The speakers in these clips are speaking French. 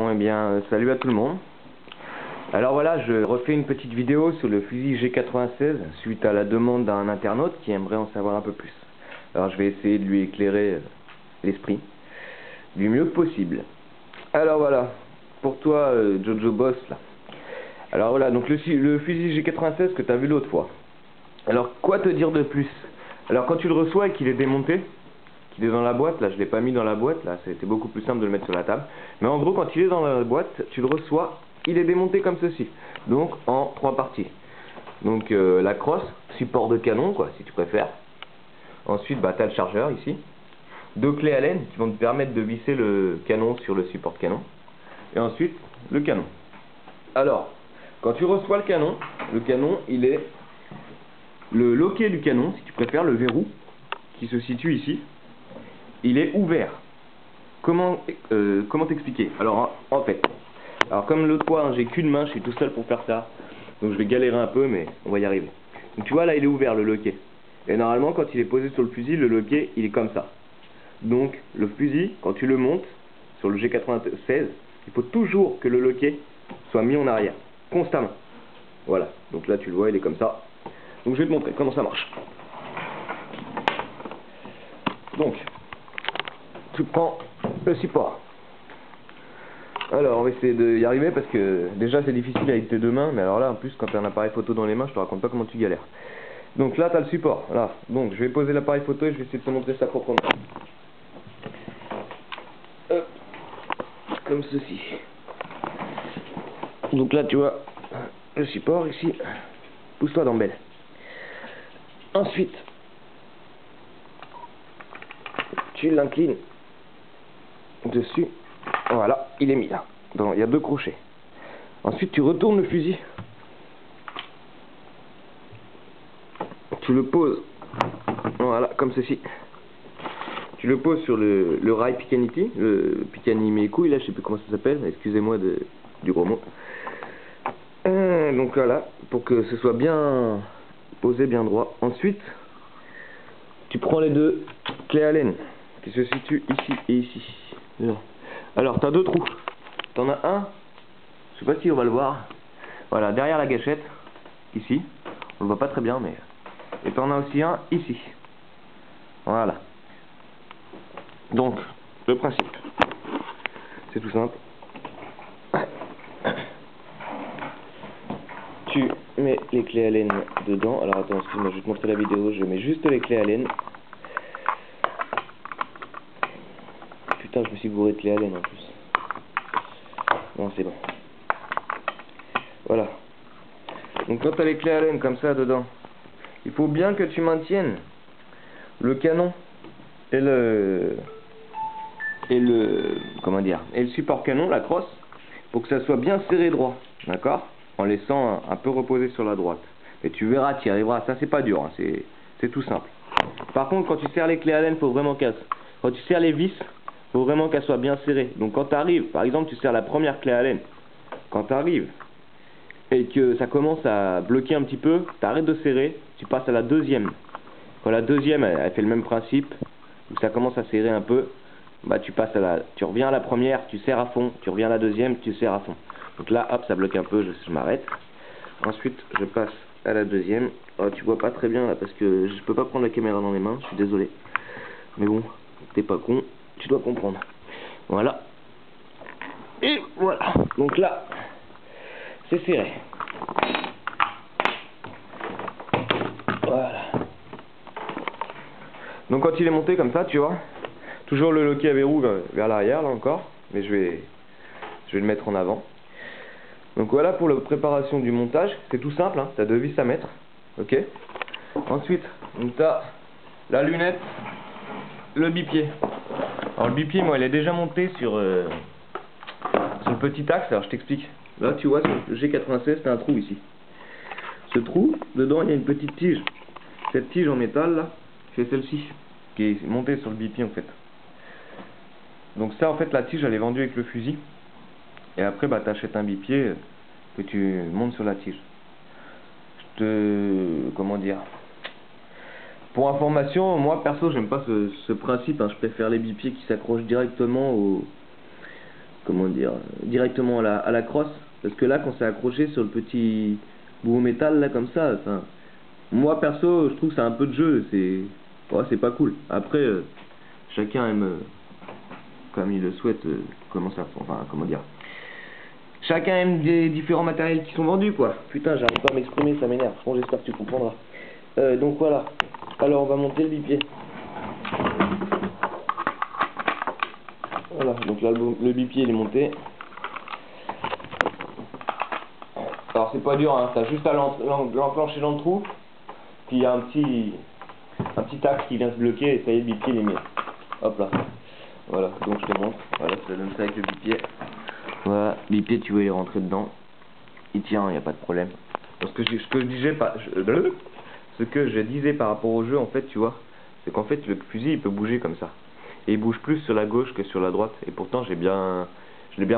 Bon, eh bien, salut à tout le monde. Alors voilà, je refais une petite vidéo sur le fusil G96 suite à la demande d'un internaute qui aimerait en savoir un peu plus. Alors je vais essayer de lui éclairer l'esprit du mieux possible. Alors voilà, pour toi Jojo Boss là. Alors voilà, donc le fusil G96 que tu as vu l'autre fois. Alors quoi te dire de plus? Alors quand tu le reçois et qu'il est démonté, qu'il est dans la boîte, là je l'ai pas mis dans la boîte, là c'était beaucoup plus simple de le mettre sur la table. Mais en gros quand il est dans la boîte, tu le reçois, il est démonté comme ceci. Donc en 3 parties. Donc la crosse, support de canon quoi si tu préfères. Ensuite bah tu as le chargeur ici. 2 clés Allen qui vont te permettre de visser le canon sur le support de canon. Et ensuite le canon. Alors, quand tu reçois le canon il est le loquet du canon, si tu préfères, le verrou, qui se situe ici, il est ouvert. Comment t'expliquer? Alors, en fait, comme l'autre fois, hein, j'ai qu'une main, je suis tout seul pour faire ça, donc je vais galérer un peu, mais on va y arriver. Donc tu vois, là, il est ouvert, le loquet. Et normalement, quand il est posé sur le fusil, le loquet, il est comme ça. Donc, le fusil, quand tu le montes sur le G96, il faut toujours que le loquet soit mis en arrière, constamment. Voilà, donc là, tu le vois, il est comme ça. Donc je vais te montrer comment ça marche. Donc, tu prends le support. Alors, on va essayer d'y arriver parce que déjà c'est difficile avec tes deux mains, mais alors là, en plus, quand tu as un appareil photo dans les mains, je te raconte pas comment tu galères. Donc là, tu as le support. Là. Donc, je vais poser l'appareil photo et je vais essayer de te montrer ça proprement. Hop. Comme ceci. Donc là, tu vois le support ici. Pousse-toi dans belle. Ensuite, tu l'inclines dessus. Voilà, il est mis là. Donc, il y a 2 crochets. Ensuite, tu retournes le fusil. Tu le poses. Voilà, comme ceci. Tu le poses sur le rail Picaniti. Le Picanini mes couilles, là, je sais plus comment ça s'appelle. Excusez-moi du gros mot. Donc voilà, pour que ce soit bien posé, bien droit. Ensuite, tu prends les 2 clés Allen qui se situent ici et ici. Alors, tu as 2 trous. Tu en as un, je sais pas si on va le voir. Voilà, derrière la gâchette, ici. On le voit pas très bien, mais... Et tu en as aussi un ici. Voilà. Donc, le principe, c'est tout simple. Tu mets les clés Allen dedans. Alors attends, excuse-moi, je vais te montrer la vidéo. Je mets juste les clés Allen. Putain, je me suis bourré de clés Allen en plus. Non, c'est bon. Voilà. Donc quand tu as les clés Allen comme ça dedans, il faut bien que tu maintiennes le canon et le comment dire, et le support canon, la crosse, pour que ça soit bien serré droit, d'accord, en laissant un peu reposer sur la droite. Et tu verras, tu y arriveras. Ça c'est pas dur, hein, c'est tout simple. Par contre, quand tu serres les clés Allen, faut vraiment quand tu serres les vis, faut vraiment qu'elles soient bien serrées. Donc quand tu arrives, par exemple, tu serres la première clé Allen, quand tu arrives et que ça commence à bloquer un petit peu, tu arrêtes de serrer, tu passes à la deuxième. Quand la deuxième, elle fait le même principe, où ça commence à serrer un peu, bah tu reviens à la première, tu serres à fond, tu reviens à la deuxième, tu serres à fond. Donc là, hop, ça bloque un peu, je m'arrête. Ensuite, je passe à la deuxième. Oh, tu vois pas très bien là, parce que je peux pas prendre la caméra dans les mains, je suis désolé. Mais bon, t'es pas con, tu dois comprendre. Voilà. Et voilà. Donc là, c'est serré. Voilà. Donc quand il est monté comme ça, tu vois, toujours le loquet à verrou vers l'arrière là encore, mais je vais le mettre en avant. Donc voilà pour la préparation du montage, c'est tout simple, hein, tu as 2 vis à mettre, ok. Ensuite, tu as la lunette, le bipied. Alors le bipied, moi, il est déjà monté sur le petit axe, alors je t'explique. Là, tu vois, sur le G96, tu as un trou ici. Ce trou, dedans, il y a une petite tige. Cette tige en métal, là, c'est celle-ci, qui est montée sur le bipied, en fait. Donc ça, en fait, la tige, elle est vendue avec le fusil. Et après, bah, tu achètes un bipied que tu montes sur la tige. Comment dire? Pour information, moi, perso, j'aime pas ce principe. Hein. Je préfère les bipieds qui s'accrochent directement comment dire, directement à la crosse, parce que là quand c'est accroché sur le petit bout métal là comme ça, enfin, moi perso je trouve que c'est un peu de jeu, c'est pas cool. Après chacun aime comme il le souhaite, comment dire, chacun aime des différents matériels qui sont vendus quoi. Putain, j'arrive pas à m'exprimer, ça m'énerve. Bon, j'espère que tu comprendras. Donc voilà, alors on va monter le bipied. Voilà, donc là le bipied il est monté. Alors c'est pas dur, hein, t'as juste à l'enclencher dans le trou, puis il y a un petit axe qui vient se bloquer et ça y est, le bipied il est mis. Hop là. Voilà, donc je te montre. Voilà, ça donne ça avec le bipied. Voilà, le bipied tu veux y rentrer dedans. Il tient, il n'y a pas de problème. Parce que ce que je disais par rapport au jeu en fait, tu vois, c'est qu'en fait le fusil il peut bouger comme ça. Et il bouge plus sur la gauche que sur la droite. Et pourtant je l'ai bien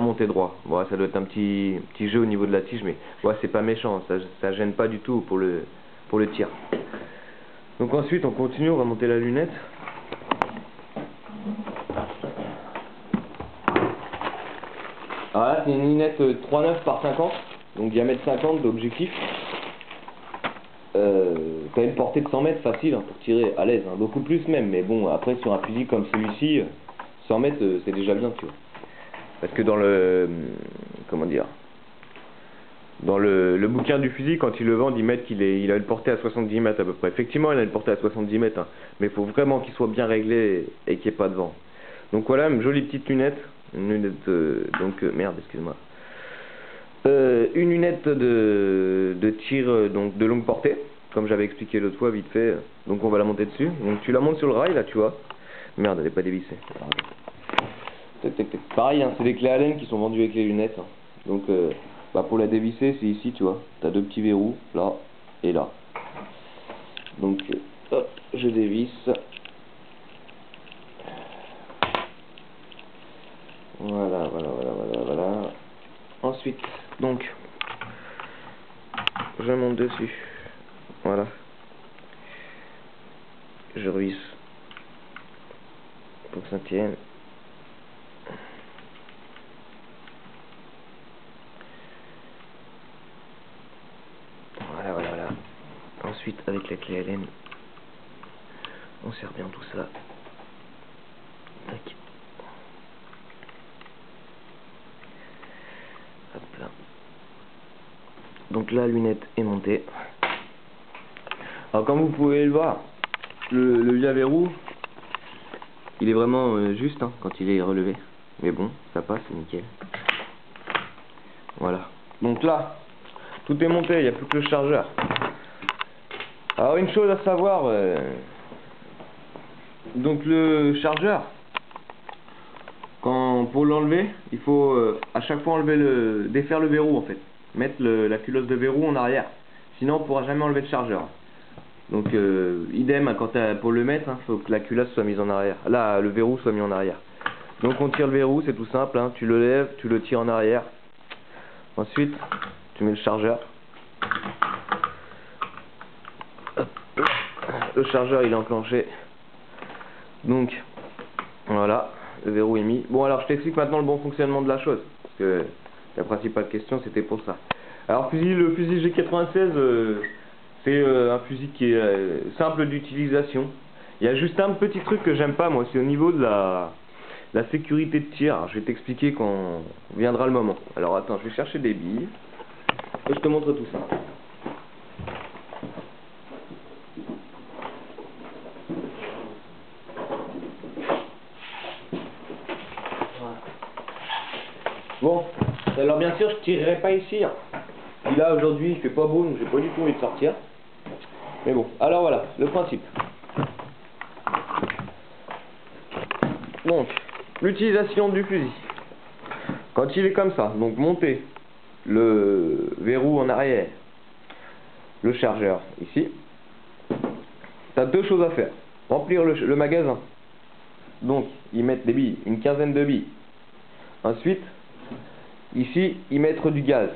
monté droit. Voilà, ça doit être un petit jeu au niveau de la tige, mais ouais, c'est pas méchant, ça gêne pas du tout pour le tir. Donc ensuite on continue, on va monter la lunette. Alors là c'est une lunette 3,9 par 50, donc diamètre 50 d'objectif. T'as une portée de 100 mètres facile hein, pour tirer à l'aise, hein, beaucoup plus même, mais bon après sur un fusil comme celui-ci, 100 mètres c'est déjà bien, tu vois. Parce que dans le, comment dire, dans le bouquin du fusil, quand ils le vendent, ils mettent qu'il a une portée à 70 mètres à peu près. Effectivement, il a une portée à 70 mètres, hein, mais il faut vraiment qu'il soit bien réglé et qu'il n'y ait pas de vent. Donc voilà, une jolie petite lunette. Une lunette, merde, excuse-moi. Une lunette de tir donc de longue portée, comme j'avais expliqué l'autre fois vite fait. Donc on va la monter dessus. Donc tu la montes sur le rail là, tu vois. Merde, elle n'est pas dévissée. Tac, tac, tac. Pareil, hein, c'est des clés Allen qui sont vendues avec les lunettes. Hein. Donc pour la dévisser, c'est ici, tu vois. T'as deux petits verrous, là et là. Donc hop, je dévisse. Voilà. Ensuite, donc, je monte dessus. Voilà. Je revisse pour que ça tienne. Voilà. Ensuite, avec la clé Allen, on serre bien tout ça. Tac. Hop là. Donc la lunette est montée. Alors comme vous pouvez le voir, le verrou, il est vraiment juste hein, quand il est relevé. Mais bon, ça passe, c'est nickel. Voilà. Donc là, tout est monté, il n'y a plus que le chargeur. Alors une chose à savoir, donc le chargeur, pour l'enlever, il faut à chaque fois défaire le verrou en fait. Mettre la culotte de verrou en arrière. Sinon on ne pourra jamais enlever le chargeur. Donc idem hein, pour le mettre, il faut que la culotte soit mise en arrière. Là, le verrou soit mis en arrière. Donc on tire le verrou, c'est tout simple, hein. Tu le lèves, tu le tires en arrière. Ensuite, tu mets le chargeur. Hop. Le chargeur il est enclenché. Donc voilà, le verrou est mis. Bon alors je t'explique maintenant le bon fonctionnement de la chose. Parce que la principale question c'était pour ça. Alors le fusil G96, c'est un fusil qui est simple d'utilisation. Il y a juste un petit truc que j'aime pas moi, c'est au niveau de la sécurité de tir. Alors, je vais t'expliquer quand viendra le moment. Alors attends, je vais chercher des billes et je te montre tout ça. Bon, alors bien sûr je tirerai pas ici. Hein. Puis là aujourd'hui il fait pas beau donc j'ai pas du tout envie de sortir. Mais bon, alors voilà, le principe. Donc, l'utilisation du fusil. Quand il est comme ça, donc monter le verrou en arrière, le chargeur ici, tu as deux choses à faire. Remplir le magasin. Donc, ils mettent des billes, une quinzaine de billes. Ensuite, ici, ils mettent du gaz.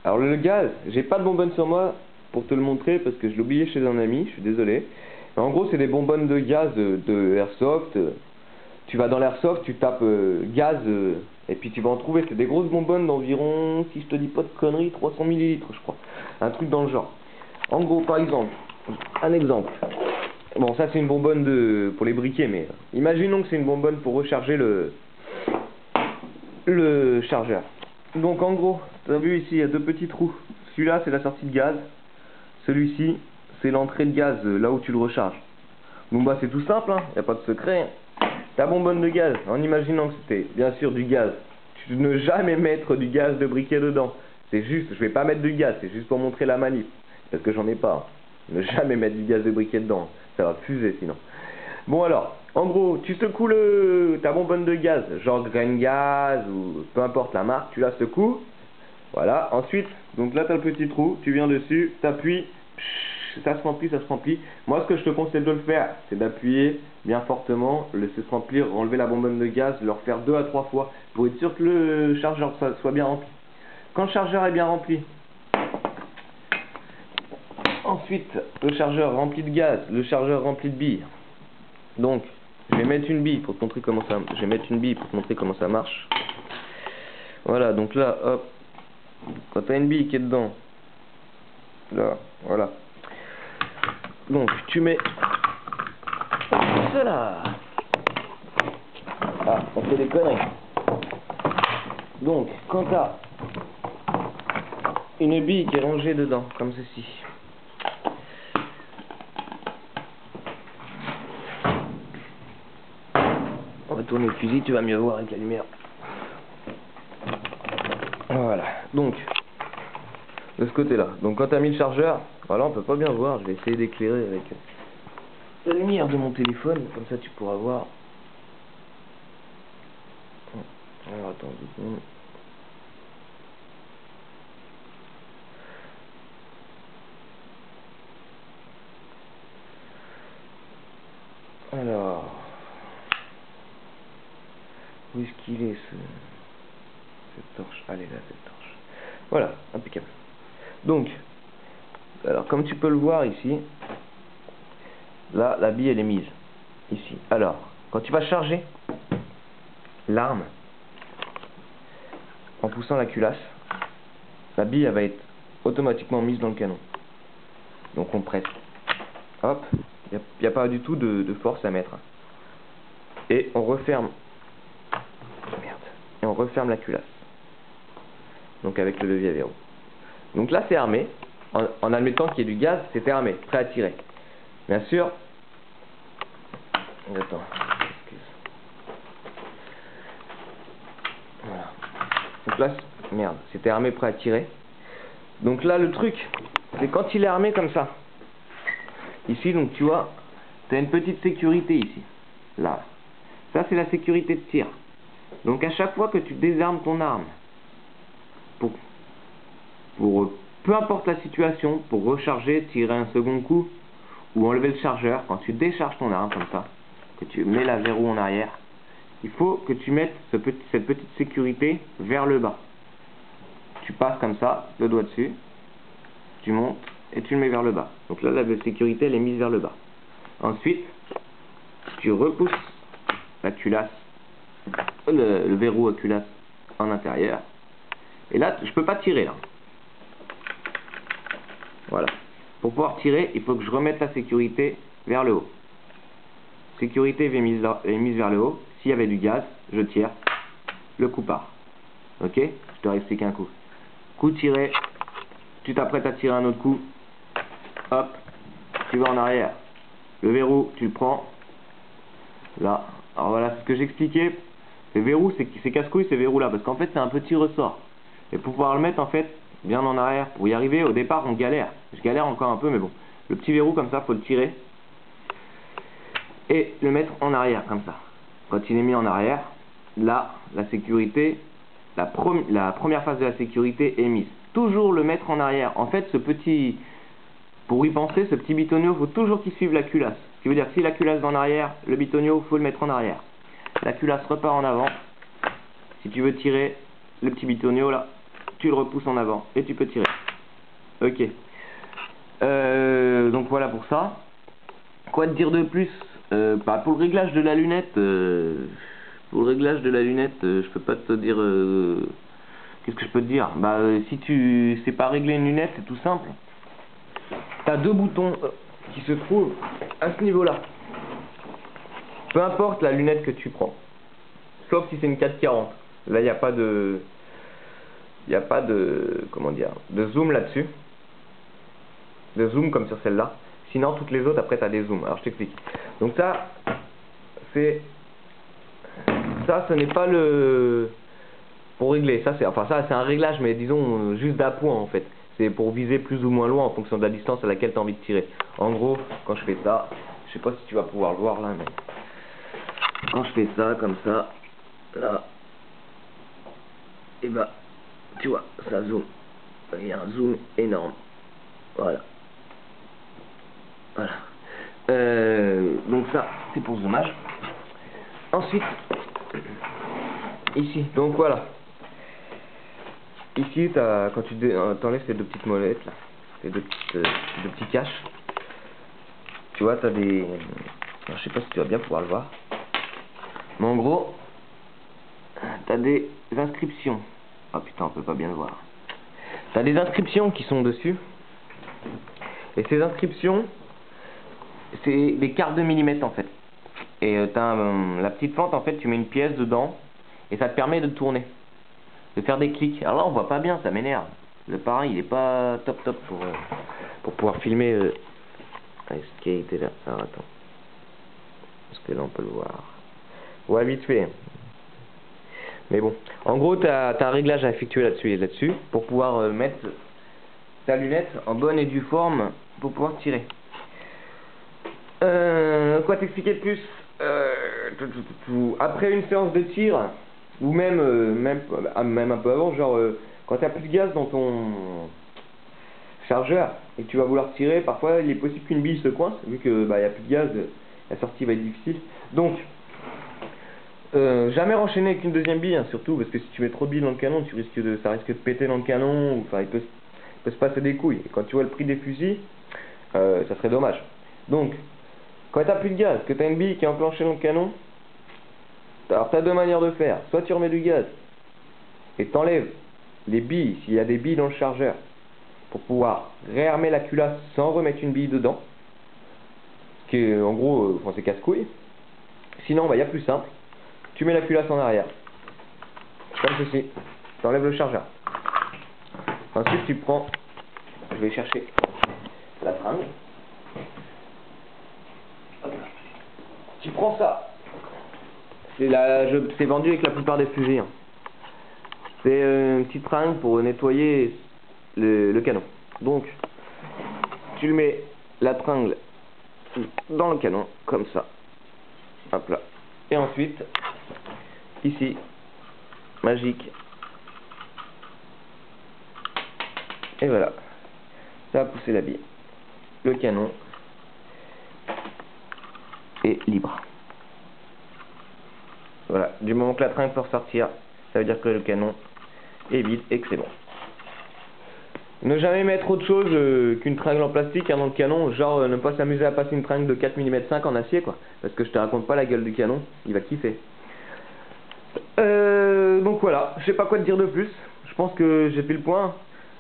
Alors le gaz, j'ai pas de bonbonne sur moi pour te le montrer parce que je l'ai oublié chez un ami, je suis désolé. Mais en gros, c'est des bonbonnes de gaz de Airsoft. tu vas dans l'airsoft, tu tapes gaz, et puis tu vas en trouver. C'est des grosses bonbonnes d'environ, si je te dis pas de conneries, 300 millilitres, je crois. Un truc dans le genre. En gros, par exemple, un exemple. Bon, ça c'est une bonbonne pour les briquets, mais imaginons que c'est une bonbonne pour recharger le chargeur. Donc en gros, tu as vu ici, il y a deux petits trous. Celui-là, c'est la sortie de gaz. Celui-ci, c'est l'entrée de gaz, là où tu le recharges. Donc bah c'est tout simple, hein, y a pas de secret. Ta bonbonne de gaz, en imaginant que c'était bien sûr du gaz, tu ne jamais mettre du gaz de briquet dedans. C'est juste, je vais pas mettre du gaz, c'est juste pour montrer la manip. Parce que j'en ai pas. Hein. Ne jamais mettre du gaz de briquet dedans, ça va fuser sinon. Bon alors, en gros, tu secoues ta bonbonne de gaz, genre Grain Gaz ou peu importe la marque, tu la secoues. Voilà, ensuite, donc là tu as le petit trou, tu viens dessus, t'appuies, ça se remplit, ça se remplit. Moi ce que je te conseille de le faire, c'est d'appuyer bien fortement, le laisser se remplir, enlever la bonbonne de gaz, le refaire 2 à 3 fois pour être sûr que le chargeur soit bien rempli. Quand le chargeur est bien rempli, ensuite le chargeur rempli de gaz, le chargeur rempli de billes. Donc je vais mettre une bille pour te montrer comment ça, marche. Voilà, donc là, hop, quand tu as une bille qui est dedans, là, voilà. Donc tu mets cela. Ah, on fait des conneries. Donc quand tu as une bille qui est rangée dedans, comme ceci. On va tourner le fusil, tu vas mieux voir avec la lumière. Voilà, donc de ce côté là. Donc quand tu as mis le chargeur, voilà, on peut pas bien voir, je vais essayer d'éclairer avec la lumière de mon téléphone, comme ça tu pourras voir. Alors attends 2 secondes. Alors, où est-ce qu'il est cette torche? Allez là, cette torche. Voilà, impeccable. Donc, alors comme tu peux le voir ici, là la bille elle est mise ici. Alors, quand tu vas charger l'arme en poussant la culasse, la bille elle va être automatiquement mise dans le canon. Donc on presse. Hop, il n'y a pas du tout de force à mettre. Et on referme. Merde. Et on referme la culasse. Donc avec le levier à verrou. Donc là c'est armé. En admettant qu'il y ait du gaz, c'était armé, prêt à tirer. Bien sûr. Attends. Excuse. Voilà. Donc là, merde, c'était armé, prêt à tirer. Donc là le truc, c'est quand il est armé comme ça. Ici, donc tu vois, tu as une petite sécurité ici. Là. Ça, c'est la sécurité de tir. Donc à chaque fois que tu désarmes ton arme, pour peu importe la situation, pour recharger, tirer un second coup, ou enlever le chargeur, quand tu décharges ton arme comme ça, que tu mets la verrou en arrière, il faut que tu mettes cette petite sécurité vers le bas. Tu passes comme ça, le doigt dessus, tu montes, et tu le mets vers le bas. Donc là, la sécurité, elle est mise vers le bas. Ensuite, tu repousses la culasse, le verrou à culasse en intérieur. Et là, je peux pas tirer là. Voilà. Pour pouvoir tirer, il faut que je remette la sécurité vers le haut. Sécurité est mise vers le haut. S'il y avait du gaz, je tire. Le coup part. Ok? Je te réexplique un coup. Coup tiré. Tu t'apprêtes à tirer un autre coup. Hop. Tu vas en arrière. Le verrou, tu le prends. Là. Alors voilà, ce que j'expliquais. Le verrou, c'est casse-couille ces verrous là. Parce qu'en fait, c'est un petit ressort. Et pour pouvoir le mettre, en fait, bien en arrière, pour y arriver, au départ, on galère. Je galère encore un peu, mais bon. Le petit verrou, comme ça, faut le tirer. Et le mettre en arrière, comme ça. Quand il est mis en arrière, là, la sécurité, la première phase de la sécurité est mise. Toujours le mettre en arrière. En fait, pour y penser, ce petit bitonio, il faut toujours qu'il suive la culasse. Ce qui veut dire que si la culasse va en arrière, le bitonio, il faut le mettre en arrière. La culasse repart en avant. Si tu veux tirer le petit bitonio, là, tu le repousses en avant et tu peux tirer. Ok. Donc voilà pour ça. Quoi te dire de plus? Bah, pour le réglage de la lunette, je peux pas te dire. Qu'est-ce que je peux te dire? Bah, si tu sais pas régler une lunette, c'est tout simple. T'as deux boutons qui se trouvent à ce niveau-là. Peu importe la lunette que tu prends, sauf si c'est une 440. Là, il n'y a pas de, comment dire, de zoom là-dessus, de zoom comme sur celle-là. Sinon, toutes les autres, après, tu as des zooms. Alors, je t'explique. Donc ça, ce n'est pas le pour régler. Ça, c'est un réglage, mais disons juste d'appoint en fait. C'est pour viser plus ou moins loin en fonction de la distance à laquelle tu as envie de tirer. En gros, quand je fais ça, je sais pas si tu vas pouvoir le voir là, mais quand je fais ça comme ça, là, et bah, tu vois, ça zoome. Il y a un zoom énorme. Voilà. Voilà. Donc ça, c'est pour le zoomage. Ensuite, ici, donc voilà. Ici, quand tu t'enlèves ces deux petites molettes là, ces deux petits caches, tu vois, t'as des... Alors, je sais pas si tu vas bien pouvoir le voir. Mais en gros, t'as des inscriptions. Ah putain, on peut pas bien le voir. T'as des inscriptions qui sont dessus. Et ces inscriptions, c'est des quarts de millimètre en fait. Et t'as la petite fente en fait, tu mets une pièce dedans et ça te permet de tourner, de faire des clics. Alors là on voit pas bien, ça m'énerve. Le parrain il est pas top pour pouvoir filmer. Est-ce qu'il était là? Alors attends. Parce que là on peut le voir. Ouais, vite fait. Mais bon, en gros t'as un réglage à effectuer là-dessus pour pouvoir mettre ta lunette en bonne et due forme pour pouvoir tirer. Quoi t'expliquer de plus? Après une séance de tir, ou même un peu avant, genre quand t'as plus de gaz dans ton chargeur et que tu vas vouloir tirer, parfois il est possible qu'une bille se coince, vu que y a plus de gaz, la sortie va être difficile. Donc jamais renchaîner avec une deuxième bille, hein, surtout parce que si tu mets trop de billes dans le canon, ça risque de péter dans le canon, ou enfin il peut se passer des couilles. Et quand tu vois le prix des fusils, ça serait dommage. Donc quand t'as plus de gaz, que t'as une bille qui est enclenchée dans le canon, alors t'as deux manières de faire. Soit tu remets du gaz et t'enlèves les billes, s'il y a des billes dans le chargeur, pour pouvoir réarmer la culasse sans remettre une bille dedans, ce qui est en gros, c'est casse-couille. Sinon, il y a plus simple, tu mets la culasse en arrière, comme ceci, t'enlèves le chargeur. Ensuite tu prends, je vais chercher la tringle. Tu prends ça. C'est vendu avec la plupart des fusils. Hein. C'est une petite tringle pour nettoyer le canon. Donc, tu mets la tringle dans le canon, comme ça. Hop là. Et ensuite, ici, magique. Et voilà. Ça va pousser la bille. Le canon est libre. Voilà, du moment que la tringle peut ressortir, ça veut dire que le canon est vide et que c'est bon. Ne jamais mettre autre chose qu'une tringle en plastique dans le canon, genre ne pas s'amuser à passer une tringle de 4 mm 5 en acier quoi, parce que je te raconte pas la gueule du canon, il va kiffer. Donc voilà, je sais pas quoi te dire de plus, je pense que j'ai fait le point.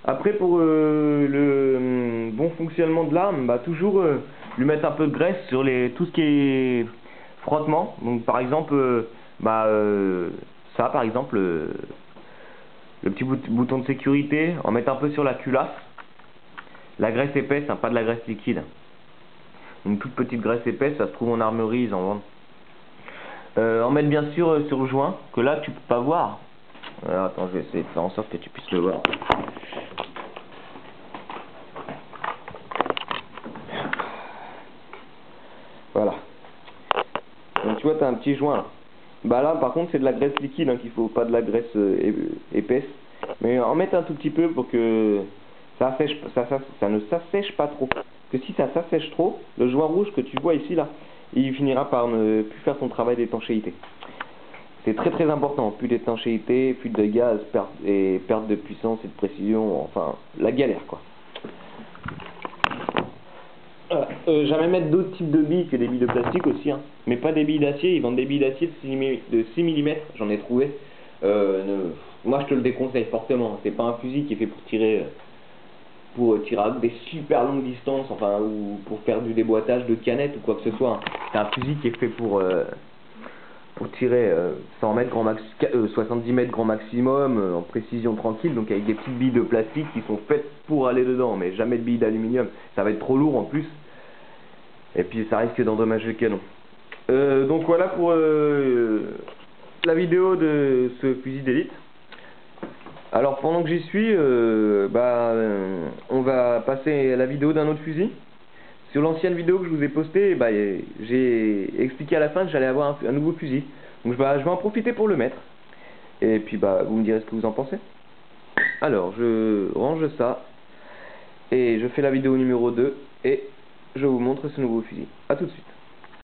Après pour le bon fonctionnement de l'arme, toujours lui mettre un peu de graisse sur tout ce qui est frottement, donc par exemple ça par exemple le petit bouton de sécurité, en mettre un peu sur la culasse, la graisse épaisse, hein, pas de la graisse liquide, une toute petite graisse épaisse, ça se trouve en armerie, ils en vendent. En mettre bien sûr sur le joint, que là tu peux pas voir. Alors, attends, je vais essayer de faire en sorte que tu puisses le voir. Voilà. Donc tu vois, tu as un petit joint là. Là par contre c'est de la graisse liquide hein, qu'il faut, pas de la graisse épaisse. Mais en mettre un tout petit peu pour que ça ne s'assèche pas trop. Parce que si ça s'assèche trop, le joint rouge que tu vois ici là, il finira par ne plus faire son travail d'étanchéité. C'est très très important, plus d'étanchéité, plus de gaz, perte de puissance et de précision, enfin la galère quoi. Voilà. Jamais mettre d'autres types de billes que des billes de plastique aussi, hein. Mais pas des billes d'acier, ils vendent des billes d'acier de 6 mm, j'en ai trouvé. Moi je te le déconseille fortement, c'est pas un fusil qui est fait pour tirer à des super longues distances, enfin, ou pour faire du déboîtage de canettes ou quoi que ce soit, hein. C'est un fusil qui est fait pour tirer 100 mètres grand 70 mètres grand maximum, en précision tranquille, donc avec des petites billes de plastique qui sont faites pour aller dedans, mais jamais de billes d'aluminium, ça va être trop lourd en plus, et puis ça risque d'endommager le canon. Donc voilà pour la vidéo de ce fusil d'élite. Alors pendant que j'y suis, on va passer à la vidéo d'un autre fusil. Sur l'ancienne vidéo que je vous ai postée, j'ai expliqué à la fin que j'allais avoir un nouveau fusil. Donc je vais en profiter pour le mettre. Et puis vous me direz ce que vous en pensez. Alors je range ça. Et je fais la vidéo numéro 2. Et je vous montre ce nouveau fusil. A tout de suite.